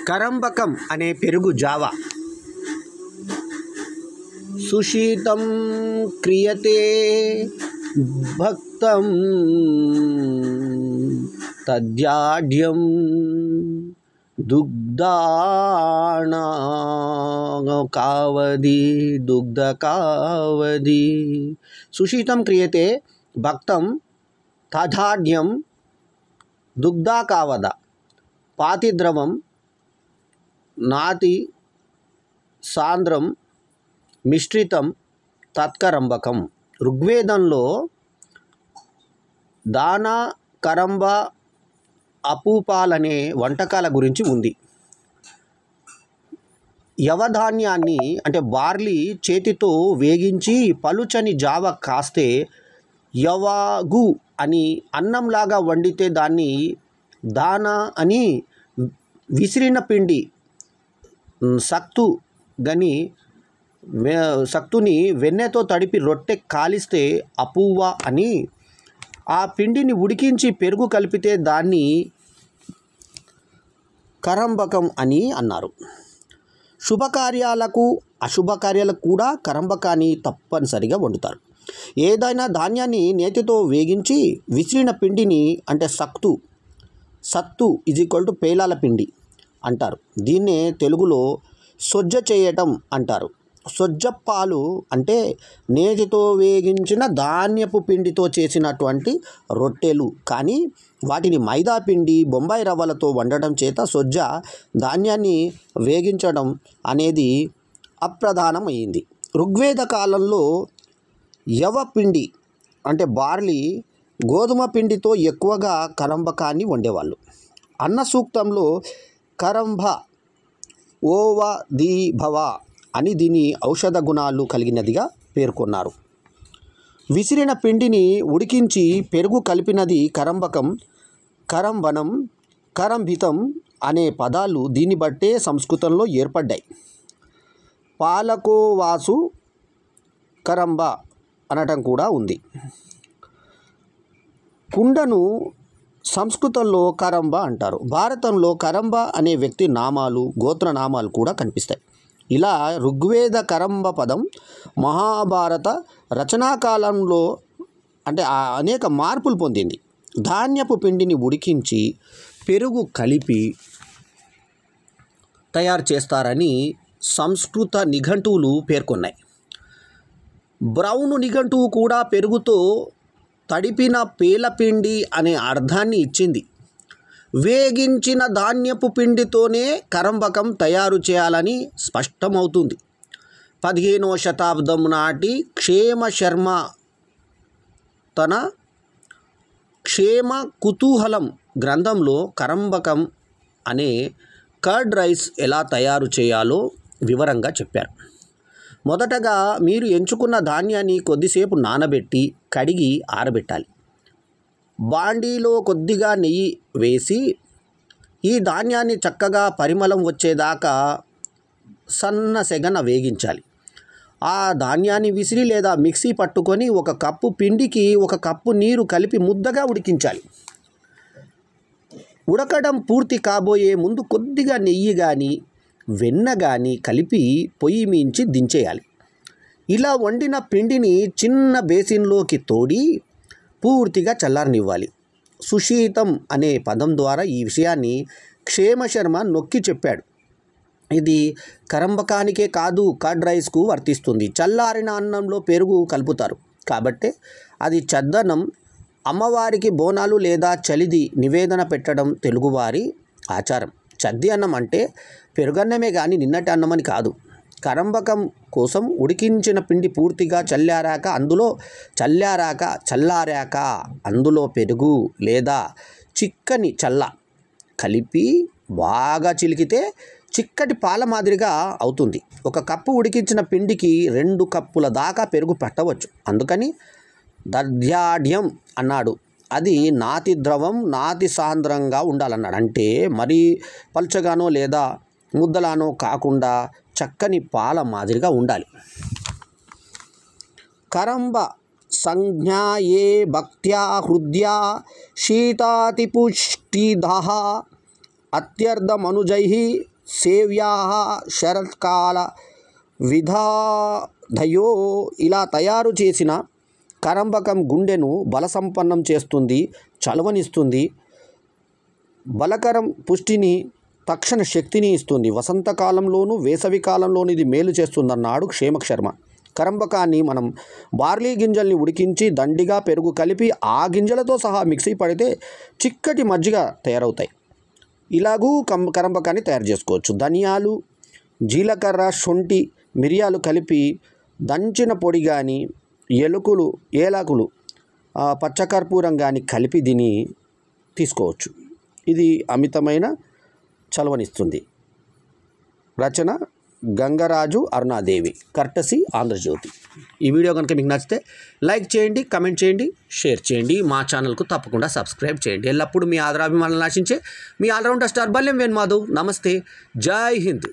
కరంబకం అనే పెరుగు జావ. సుషితం క్రియతే భక్తం తద్యాఢ్యం దుగ్ధ కావది. సుషితం క్రియతే భక్తం తదాఢ్యం దుగ్ధ కావద. పాతిద్రవం నాతి సాంద్రం మిశ్రితం తత్కరంబకం. ఋగ్వేదంలో దాన, కరంబ, అపూపాలనే వంటకాల గురించి ఉంది. యవధాన్యాన్ని అంటే బార్లీ చేతితో వేగించి పలుచని జావ కాస్తే యవాగు అని అన్నంలాగా వండితే దాన్ని దాన అని, విసిరిన పిండి సక్తుని వెన్నెతో తడిపి రొట్టె కాలిస్తే అపూవ అని, ఆ పిండిని ఉడికించి పెరుగు కలిపితే దాన్ని కరంబకం అని అన్నారు. శుభకార్యాలకు అశుభకార్యాలకు కూడా కరంబకాన్ని తప్పనిసరిగా వండుతారు. ఏదైనా ధాన్యాన్ని నేతితో వేగించి విసిరిన పిండిని అంటే సత్తు పేలాల పిండి అంటారు. దీన్నే తెలుగులో సొజ్జ చేయటం అంటారు. సొజ్జప్పాలు అంటే నేతితో వేగించిన ధాన్యపు పిండితో చేసినటువంటి రొట్టెలు. కానీ వాటిని మైదా పిండి, బొంబాయి రవ్వలతో వండడం చేత సొజ్జ ధాన్యాన్ని వేగించడం అనేది అప్రధానమైంది. ఋగ్వేద కాలంలో యవ పిండి అంటే బార్లీ, గోధుమ పిండితో ఎక్కువగా కరంబకాన్ని వండేవాళ్ళు. అన్న సూక్తంలో కరంభ ఓవదీభవ అని దీని ఔషధ గుణాలు కలిగినదిగా పేర్కొన్నారు. విసిరిన పిండిని ఉడికించి పెరుగు కలిపినది కరంబకం. కరంబనం, కరంభితం అనే పదాలు దీన్ని బట్టే సంస్కృతంలో ఏర్పడ్డాయి. పాలకోవాసు కరంబ అనటం కూడా ఉంది. కుండను సంస్కృతంలో కరంబ అంటారు. భారతంలో కరంబ అనే వ్యక్తి నామాలు, గోత్రనామాలు కూడా కనిపిస్తాయి. ఇలా ఋగ్వేద కరంబ పదం మహాభారత రచనాకాలంలో అనేక మార్పులు పొందింది. ధాన్యపు పిండిని ఉడికించి పెరుగు కలిపి తయారు చేస్తారని సంస్కృత నిఘంటువులు పేర్కొన్నాయి. బ్రౌన్ నిఘంటువు కూడా పెరుగుతో తడిపిన పేలపిండి అనే అర్థాన్ని ఇచ్చింది. వేగించిన ధాన్యపు పిండితోనే కరంబకం తయారు చేయాలని స్పష్టమవుతుంది. 15వ శతాబ్దం నాటి క్షేమ శర్మ తన క్షేమ కుతూహలం గ్రంథంలో కరంబకం అనే కర్డ్ రైస్ ఎలా తయారు చేయాలో వివరంగా చెప్పారు. మొదటగా మీరు ఎంచుకున్న ధాన్యాన్ని కొద్దిసేపు నానబెట్టి కడిగి ఆరబెట్టాలి. బాండీలో కొద్దిగా నెయ్యి వేసి ఈ ధాన్యాన్ని చక్కగా పరిమళం వచ్చేదాకా సన్న సెగన వేగించాలి. ఆ ధాన్యాన్ని విసిరి లేదా మిక్సీ పట్టుకొని 1 కప్పు పిండికి 1 కప్పు నీరు కలిపి ముద్దగా ఉడికించాలి. ఉడకడం పూర్తి కాబోయే ముందు కొద్దిగా నెయ్యి కానీ వెన్న కానీ కలిపి పొయ్యి మించి దించేయాలి. ఇలా వండిన పిండిని చిన్న బేసిన్లోకి తోడి పూర్తిగా చల్లారనివ్వాలి. సుషీతం అనే పదం ద్వారా ఈ విషయాన్ని క్షేమశర్మ నొక్కి చెప్పాడు. ఇది కరంబకానికే కాదు, కర్డ్ రైస్కు వర్తిస్తుంది. చల్లారిన అన్నంలో పెరుగు కలుపుతారు కాబట్టి అది చద్దన్నం. అమ్మవారికి బోనాలు లేదా చలిది నివేదన పెట్టడం తెలుగువారి ఆచారం. చద్ది అన్నం అంటే పెరుగన్నమే కానీ నిన్నటి అన్నమని కాదు. కరంబకం కోసం ఉడికించిన పిండి పూర్తిగా చల్లారాక అందులో పెరుగు లేదా చిక్కని చల్ల కలిపి బాగా చిలికితే చిక్కటి పాల మాదిరిగా అవుతుంది. 1 కప్పు ఉడికించిన పిండికి 2 కప్పుల దాకా పెరుగు పట్టవచ్చు. అందుకని దధ్యాఢ్యం అన్నాడు. అది నాతి ద్రవం, నాతి సాంద్రంగా ఉండాలన్నాడు. అంటే మరీ పల్చగానో లేదా ముద్దలానో కాకుండా చక్కని పాల మాదిరిగా ఉండాలి. కరంబ సంజ్ఞాయే భక్త్యా హృద్యా శీతాతిపుష్టిదః అత్యర్థమనుజైః సేవ్యా శరత్కాల విధాధయో. ఇలా తయారు చేసిన కరంబకం గుండెను బలసంపన్నం చేస్తుంది, చలవనిస్తుంది, బలకరం పుష్టిని, తక్షణ శక్తిని ఇస్తుంది. వసంతకాలంలోనూ వేసవి కాలంలోనూ ఇది మేలు చేస్తుందన్నాడు క్షేమక్ శర్మ. కరంబకాన్ని మనం బార్లీ గింజల్ని ఉడికించి దండిగా పెరుగు కలిపి ఆ గింజలతో సహా మిక్సీ పడితే చిక్కటి మజ్జిగ తయారవుతాయి. ఇలాగూ కరంబకాన్ని తయారు చేసుకోవచ్చు. ధనియాలు, జీలకర్ర, శొంఠి, మిరియాలు కలిపి దంచిన పొడి కానీ, ఏలకులు, పచ్చకర్పూరం కానీ కలిపి దీన్ని తీసుకోవచ్చు. ఇది అమితమైన చలవనిస్తుంది. రచన గంగరాజు అరుణాదేవి, కర్టసీ ఆంధ్రజ్యోతి. ఈ వీడియో కనుక మీకు నచ్చితే లైక్ చేయండి, కమెంట్ చేయండి, షేర్ చేయండి. మా ఛానల్కు తప్పకుండా సబ్స్క్రైబ్ చేయండి. ఎల్లప్పుడూ మీ ఆదరాభిమానాలను ఆశించే మీ ఆల్రౌండర్ స్టార్ బల్లెం వేణుమాధవ్. నమస్తే, జై హింద్.